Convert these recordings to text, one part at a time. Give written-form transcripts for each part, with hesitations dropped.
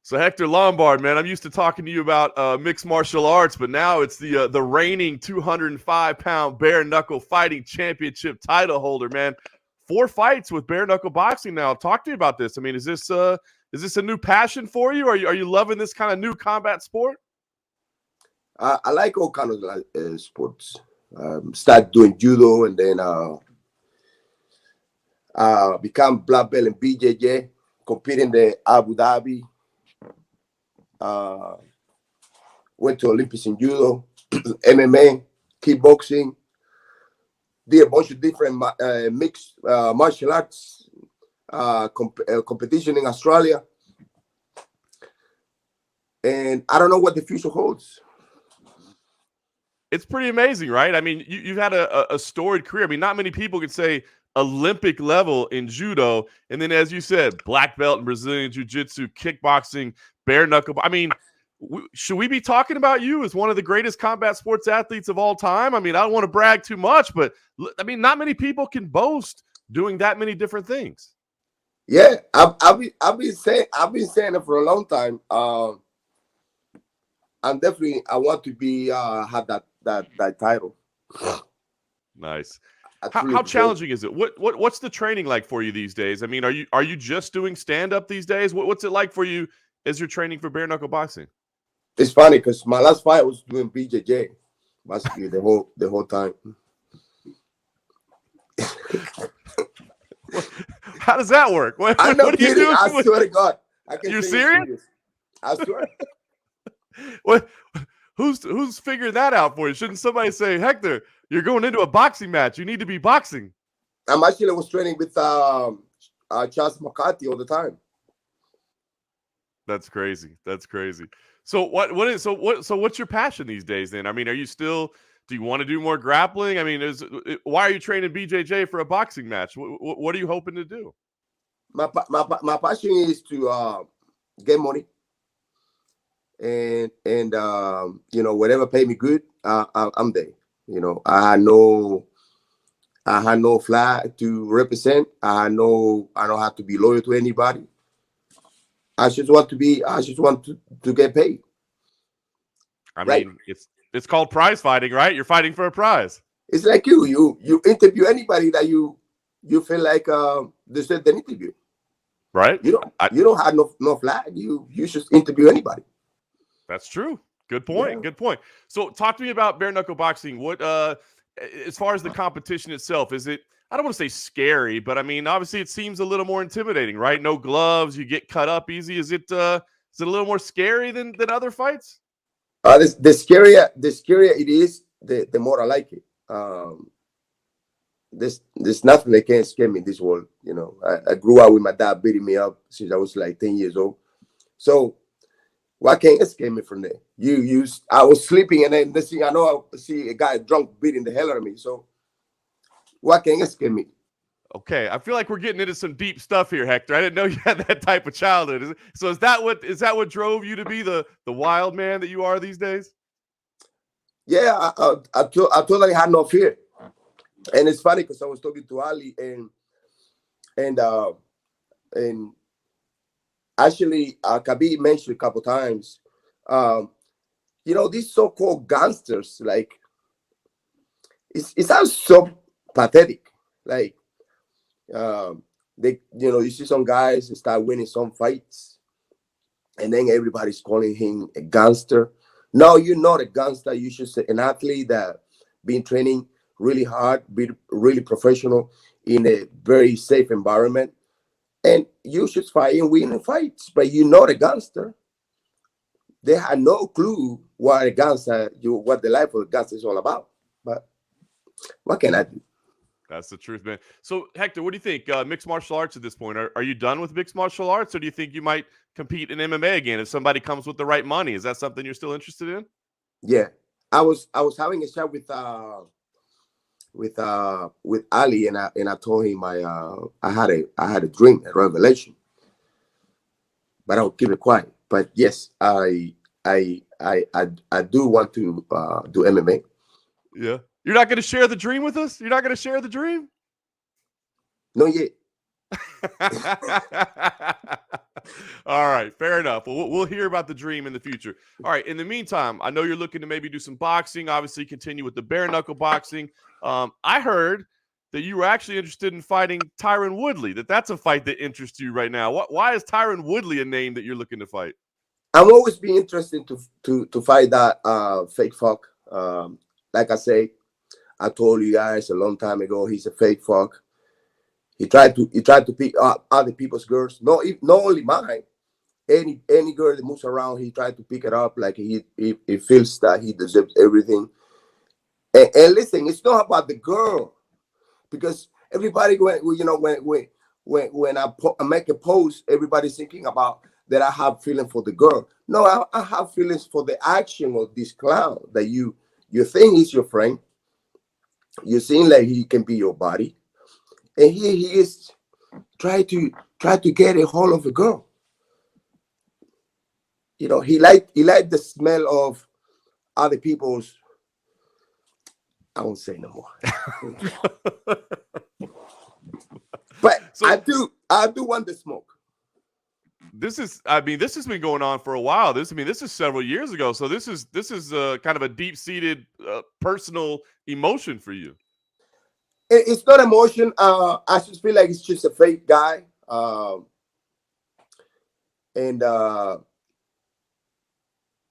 So Hector Lombard, man, I'm used to talking to you about mixed martial arts, but now it's the reigning 205-pound bare knuckle fighting championship title holder, man. 4 fights with bare knuckle boxing now. Talk to me about this. I mean, is this a new passion for you? Are you loving this kind of new combat sport? I like all kinds of sports. Start doing judo and then become black belt in BJJ, compete in the Abu Dhabi. Went to Olympics in judo, MMA, kickboxing. Did a bunch of different mixed martial arts competition in Australia. And I don't know what the future holds. It's pretty amazing, right? I mean, you've had a storied career. I mean, not many people could say Olympic level in judo. And then, as you said, black belt in Brazilian jiu-jitsu, kickboxing, bare knuckle. I mean, should we be talking about you as one of the greatest combat sports athletes of all time? I mean, I don't want to brag too much, but I mean, not many people can boast doing that many different things. Yeah, I've been saying it for a long time. And definitely, I want to be have that title. Nice. How challenging is it? What's the training like for you these days? I mean, are you just doing stand up these days? What's it like for you as you're training for bare knuckle boxing? It's funny because my last fight was doing BJJ, basically the whole time. How does that work? What I'm not do you kidding. do? I swear to God. You're serious? I swear. What? Who's figuring that out for you? Shouldn't somebody say, Hector, you're going into a boxing match. You need to be boxing. I was training with Charles McCarthy all the time. That's crazy. That's crazy. So what's your passion these days then? I mean, do you want to do more grappling? I mean, why are you training BJJ for a boxing match? What are you hoping to do? My passion is to get money and whatever pay me good, I'm there. I had no flag to represent. I don't have to be loyal to anybody. I just want to get paid. I mean, it's called prize fighting, right? You're fighting for a prize. It's like you interview anybody that you feel like deserve the interview. Right? You don't have no flag. You should interview anybody. That's true. Good point. Yeah. Good point. So talk to me about bare knuckle boxing. What as far as the competition itself, is it, I don't want to say scary, but I mean, obviously it seems a little more intimidating, right? No gloves, you get cut up easy. Is it a little more scary than other fights? The scarier it is, the more I like it. There's nothing that can scare me in this world. I grew up with my dad beating me up since I was like 10 years old. So why can't it scare me from there? I was sleeping and then this thing, I see a guy drunk beating the hell out of me. So why can't it scare me? Okay, I feel like we're getting into some deep stuff here, Hector. I didn't know you had that type of childhood. So is that what drove you to be the wild man that you are these days? Yeah, I totally had no fear. And it's funny because I was talking to Ali and actually Khabib mentioned a couple times, these so-called gangsters, like it sounds so pathetic. Like you see some guys start winning some fights, and then everybody's calling him a gangster. No, you're not a gangster. You should say an athlete that been training really hard, be really professional in a very safe environment, and you should fight and win the fights. But you're not a gangster. They had no clue what the life of a gangster is all about. But what can I do? That's the truth, man. So, Hector, what do you think? Mixed martial arts at this point, are you done with mixed martial arts, or do you think you might compete in MMA again if somebody comes with the right money? Is that something you're still interested in? Yeah, I was having a chat with Ali, and I told him I had a dream, a revelation, but I'll keep it quiet. But yes, I do want to do MMA. Yeah. You're not going to share the dream with us? You're not going to share the dream? Not yet. All right, fair enough. Well, we'll hear about the dream in the future. All right. In the meantime, I know you're looking to maybe do some boxing. Obviously, continue with the bare knuckle boxing. I heard that you were actually interested in fighting Tyron Woodley. That's a fight that interests you right now. Why is Tyron Woodley a name that you're looking to fight? I'm always been interested to fight that fake fuck. Like I say, I told you guys a long time ago, he's a fake fuck. He tried to pick up other people's girls. Not only mine. Any girl that moves around, he tried to pick it up. Like he feels that he deserves everything. And listen, it's not about the girl, because everybody when I make a post, everybody's thinking about that I have feeling for the girl. No, I have feelings for the action of this clown that you think he's your friend. You seem like he can be your body, and here he is try to get a hold of a girl. You know, he liked the smell of other people's. I won't say no more. But so, I do want the smoke. This has been going on for a while. This is several years ago. So this is kind of a deep-seated personal emotion for you. It's not emotion. I just feel like it's just a fake guy. And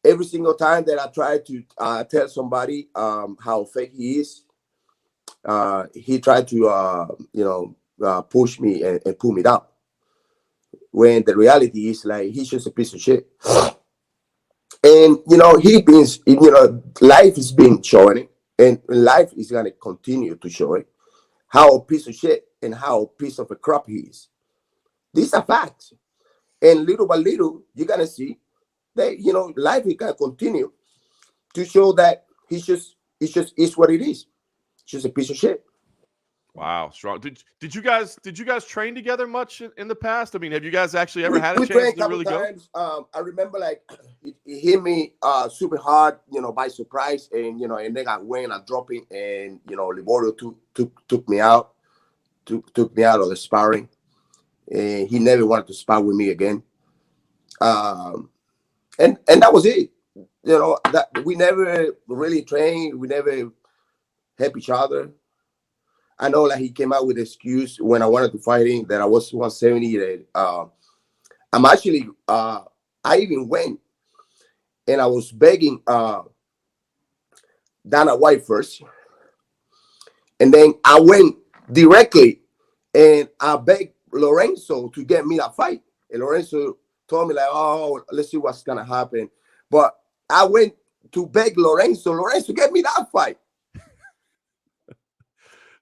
every single time that I try to tell somebody how fake he is, he tried to push me and pull me down. When the reality is, like, he's just a piece of shit. And life is being showing it, and life is gonna continue to show it how a piece of shit and how a piece of a crap he is. These are facts, and little by little, you're gonna see that life is gonna continue to show that it's just is what it is. It's just a piece of shit. Wow, strong. Did you guys train together much in the past? I mean, have you guys actually ever had a chance to really times. I remember, like, it hit me super hard, by surprise, and and then I went and dropped it, and Liborio took me out, took me out of the sparring, and he never wanted to spar with me again. And that was it. That we never really trained. We never helped each other. I know, like, he came out with an excuse when I wanted to fight him that I was 170. That I'm actually, I even went and I was begging Dana White first, and then I went directly and I begged Lorenzo to get me that fight. And Lorenzo told me, like, oh, let's see what's gonna happen. But I went to beg Lorenzo get me that fight.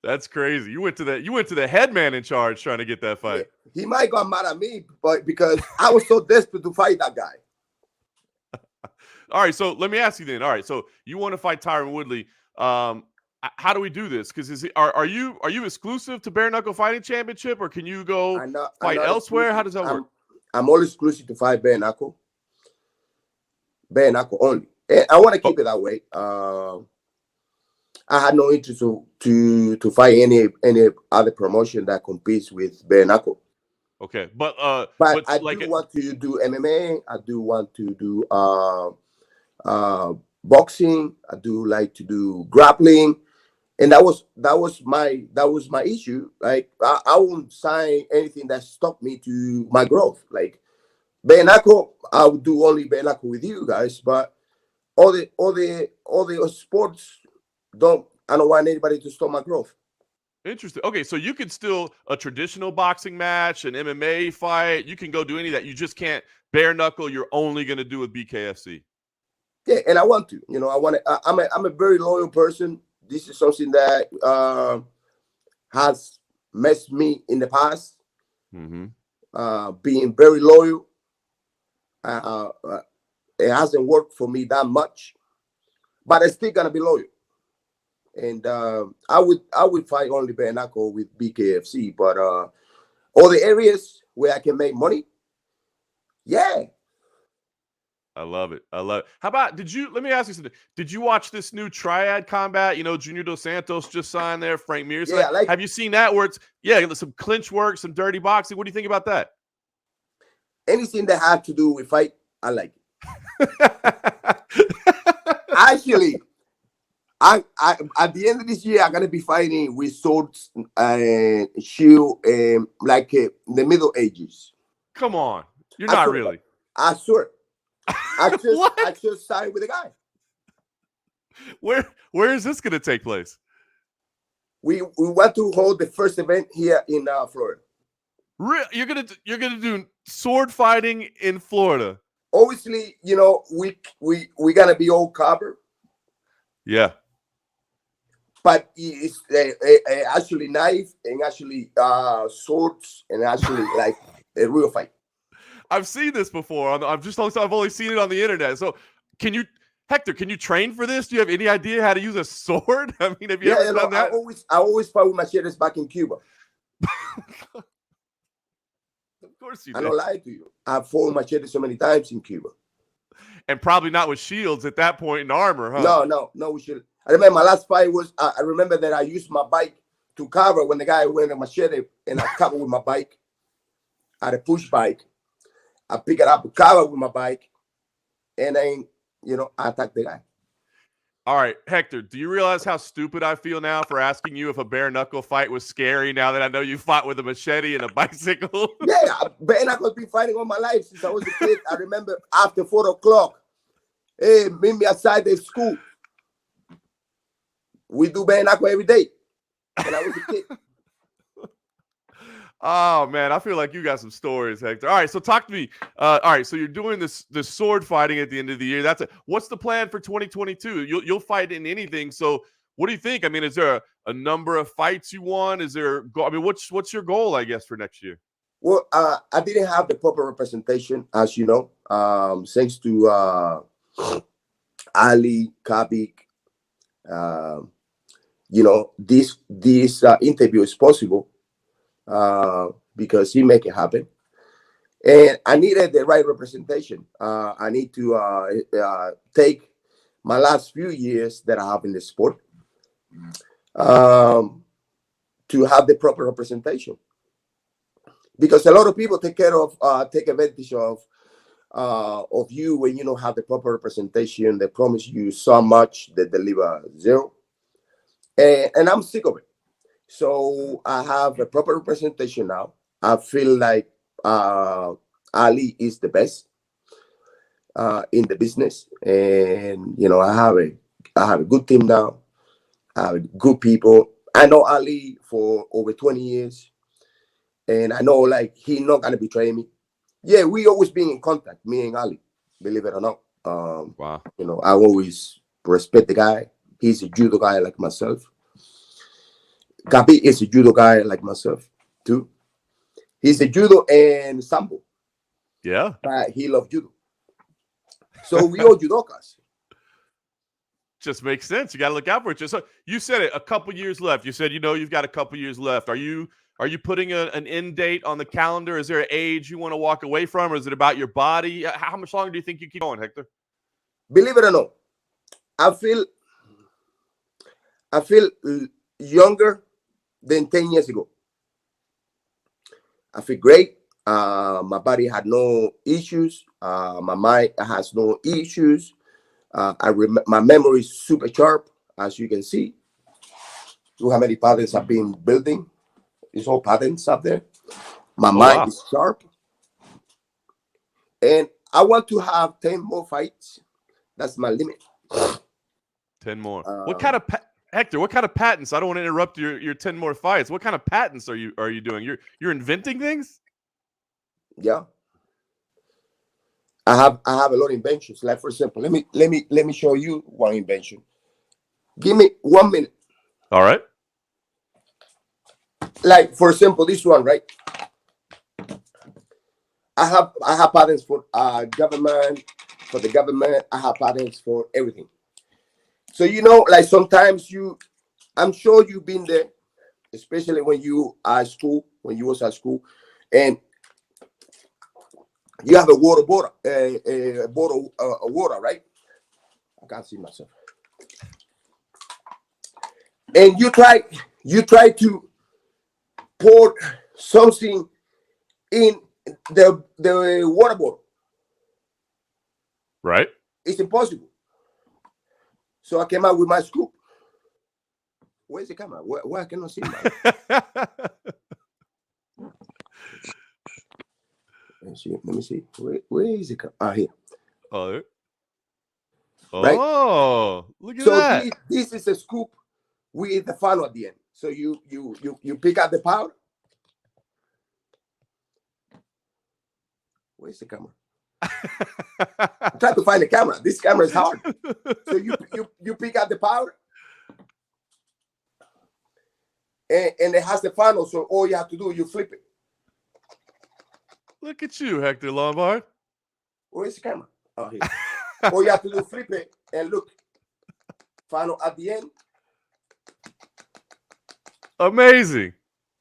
That's crazy. You went to the head man in charge trying to get that fight. Yeah, he might got mad at me, but because I was so desperate to fight that guy. All right, so let me ask you then. All right, so you want to fight Tyron Woodley? How do we do this? Because are you exclusive to Bare Knuckle Fighting Championship, or can you go fight elsewhere? Exclusive. How does that work? I'm all exclusive to fight Bare Knuckle only, and I want to keep it that way. I had no interest to fight any other promotion that competes with Bare Knuckle. Okay, but I do want to do MMA. I do want to do boxing. I do like to do grappling, and that was my issue. Like, I won't sign anything that stopped me to my growth. Like Bare Knuckle, I would do only Bare Knuckle with you guys, but all the sports. I don't want anybody to stop my growth. Interesting. Okay, so you could still a traditional boxing match, an MMA fight. You can go do any of that. You just can't bare knuckle. You're only going to do with BKFC. Yeah, and I want to. I want to. I'm a very loyal person. This is something that has messed me in the past. Mm-hmm. Being very loyal. It hasn't worked for me that much, but I'm still gonna be loyal. And I would fight only bare knuckle with BKFC, but all the areas where I can make money, yeah, I love it. I love it. How about, let me ask you something. Did you watch this new triad combat? You know, Junior Dos Santos just signed there, Frank Mir signed. Yeah, I like Have you seen that where it's, some clinch work, some dirty boxing? What do you think about that? anything that has to do with fight, I like it. Actually, I at the end of this year, I'm gonna be fighting with swords and shield, like in the Middle Ages. Come on, you're not really. I swear. What? I just signed with a guy. Where is this gonna take place? We want to hold the first event here in Florida. You're gonna do sword fighting in Florida? Obviously, you know, we gonna be all covered. Yeah. But it's actually knife and actually swords and actually like a real fight. I've seen this before. I've only seen it on the internet. So Hector, can you train for this? Do you have any idea how to use a sword? I mean, have you ever done that? I always fought with machetes back in Cuba. Of course you did. I don't lie to you. I've fought machetes so many times in Cuba. And probably not with shields at that point in armor, huh? No, we should. I remember my last fight was, I remember that I used my bike to cover when the guy went a machete, and I covered with my bike. I had a push bike. I pick it up, cover with my bike, and then, you know, I attack the guy. All right, Hector, do you realize how stupid I feel now for asking you if a bare knuckle fight was scary now that I know you fought with a machete and a bicycle? Yeah, bare knuckle been fighting all my life since I was a kid. I remember after 4 o'clock, hey, meet me outside the school. We do bare knuckle every day when I was a kid. Oh man, I feel like you got some stories, Hector. All right, so talk to me. All right, so you're doing this sword fighting at the end of the year. What's the plan for 2022? You'll fight in anything. So what do you think? I mean, is there a number of fights you want? Is there? I mean, what's your goal? I guess for next year. Well, I didn't have the proper representation, as you know, thanks to Ali Kabik. You know, this interview is possible because he make it happen, and I needed the right representation. I need to take my last few years that I have in the sport to have the proper representation, because a lot of people take advantage of you when you don't have the proper representation. They promise you so much, they deliver zero. And I'm sick of it. So I have a proper representation now. I feel like Ali is the best in the business, and you know, I have a good team now. I have good people. I know Ali for over 20 years, and I know like he's not gonna betray me. Yeah, we always been in contact, me and Ali, believe it or not. Wow. You know, I always respect the guy. He's a judo guy like myself. Gabi is a judo guy like myself too. He's a judo and sambo. Yeah. But he loves judo. So we all judokas. Just makes sense. You got to look out for it. So you said it, a couple years left. You said, you know, you've got a couple years left. Are you putting an end date on the calendar? Is there an age you want to walk away from, or is it about your body? How much longer do you think you keep going, Hector? Believe it or not, I feel younger than 10 years ago. I feel great. My body had no issues. My mind has no issues. My memory is super sharp, as you can see. Look how many patterns I've been building. It's all patterns up there. My mind is sharp. And I want to have 10 more fights. That's my limit. 10 more. What kind of Hector, what kind of patents? I don't want to interrupt your 10 more fights. What kind of patents are you doing? You're inventing things? Yeah. I have a lot of inventions. Like, for example, let me show you one invention. Give me 1 minute. All right. Like, for example, this one, right? I have patents for government, for the government. I have patents for everything. So, you know, like sometimes I'm sure you've been there, especially when you are at school, when you was at school, and You have a bottle, a bottle of water, right? I can't see myself. And you try to pour something in the water bottle. Right. It's impossible. So I came out with my scoop. Where's the camera? Where I cannot see my. Let me see. Where is it? Here. Oh, Right? Look at So that. this is a scoop with the funnel at the end. So you pick out the powder. Where's the camera? I'm trying to find the camera. This camera is hard. So you pick out the powder. And it has the funnel. So all you have to do, you flip it. Look at you, Hector Lombard. Where's the camera? Oh, here. All you have to do, flip it, and look. Funnel at the end. Amazing.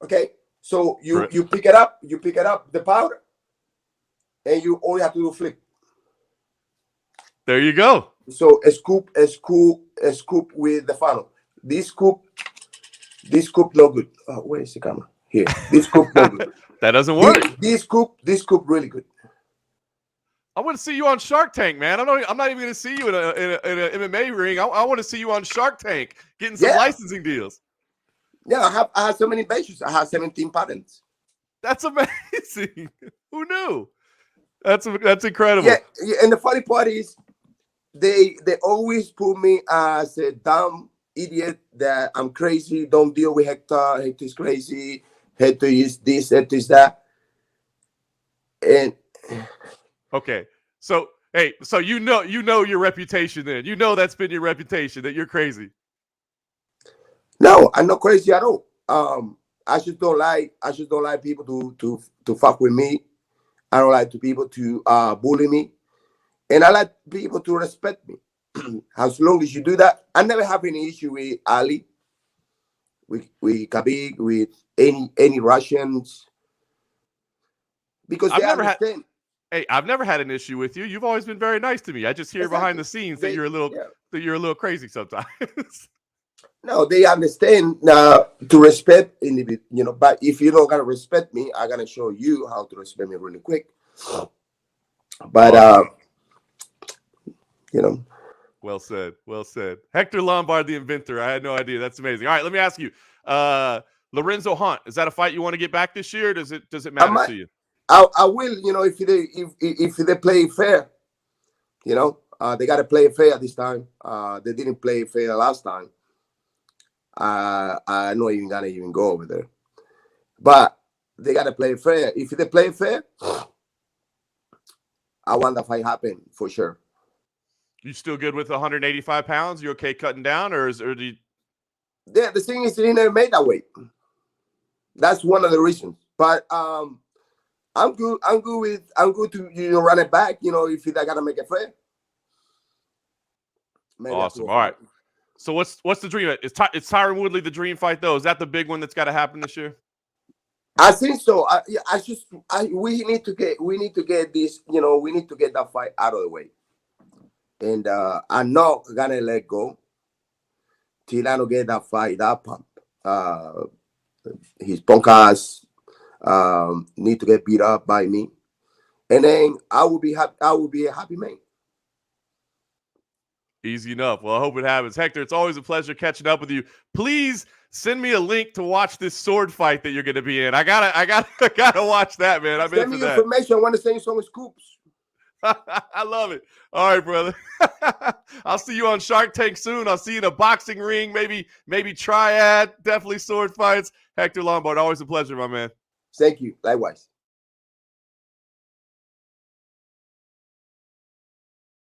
Okay. So you pick it up, the powder, and all you have to do, flip. There you go. So a scoop with the funnel. This scoop no good. Oh, where is the camera? Here. This scoop no good. That doesn't work. This scoop really good. I want to see you on Shark Tank, man. I'm not even going to see you in an MMA ring. I want to see you on Shark Tank getting some licensing deals. Yeah, I have so many inventions. I have 17 patents. That's amazing. Who knew? That's incredible. Yeah, and the funny part is they always put me as a dumb idiot, that I'm crazy, don't deal with Hector. Hector's crazy. Hector is this, Hector is that. And okay, so hey, so you know your reputation then. You know that's been your reputation, that you're crazy. No, I'm not crazy at all. I just don't like people to fuck with me. I don't like people to bully me, and I like people to respect me. As long as you do that, I never have any issue with Ali, with Khabib, with any Russians, because they understand. I've never had an issue with you. You've always been very nice to me. I just hear behind the scenes that you're a little crazy sometimes. No, they understand to respect individual, but if you don't gotta respect me, I'm gonna show you how to respect me really quick. But Well said. Well said. Hector Lombard, the inventor. I had no idea. That's amazing. All right, let me ask you. Lorenzo Hunt, is that a fight you want to get back this year? Or does it matter to you? I will, if they play fair, they got to play fair this time. They didn't play fair last time. I'm not even gonna go over there, but they got to play fair. If they play fair, I want that fight happen for sure. You still good with 185 pounds? You okay cutting down, or do you? Yeah, the thing is, they never made that weight. That's one of the reasons. But I'm good. I'm good to run it back. If they gotta make it fair. Maybe awesome. All right. So what's the dream? Is Tyron Woodley the dream fight though? Is that the big one that's got to happen this year? I think so. We need to get this. We need to get that fight out of the way. And I'm not gonna let go till I don't get that fight, that pump. His punk ass need to get beat up by me, and then I will be happy. I will be a happy man. Easy enough. Well, I hope it happens. Hector, it's always a pleasure catching up with you. Please send me a link to watch this sword fight that you're going to be in. I gotta watch that, man. Send me information. I want to send you some scoops. I love it. All right, brother. I'll see you on Shark Tank soon. I'll see you in a boxing ring, maybe triad, definitely sword fights. Hector Lombard, always a pleasure, my man. Thank you. Likewise.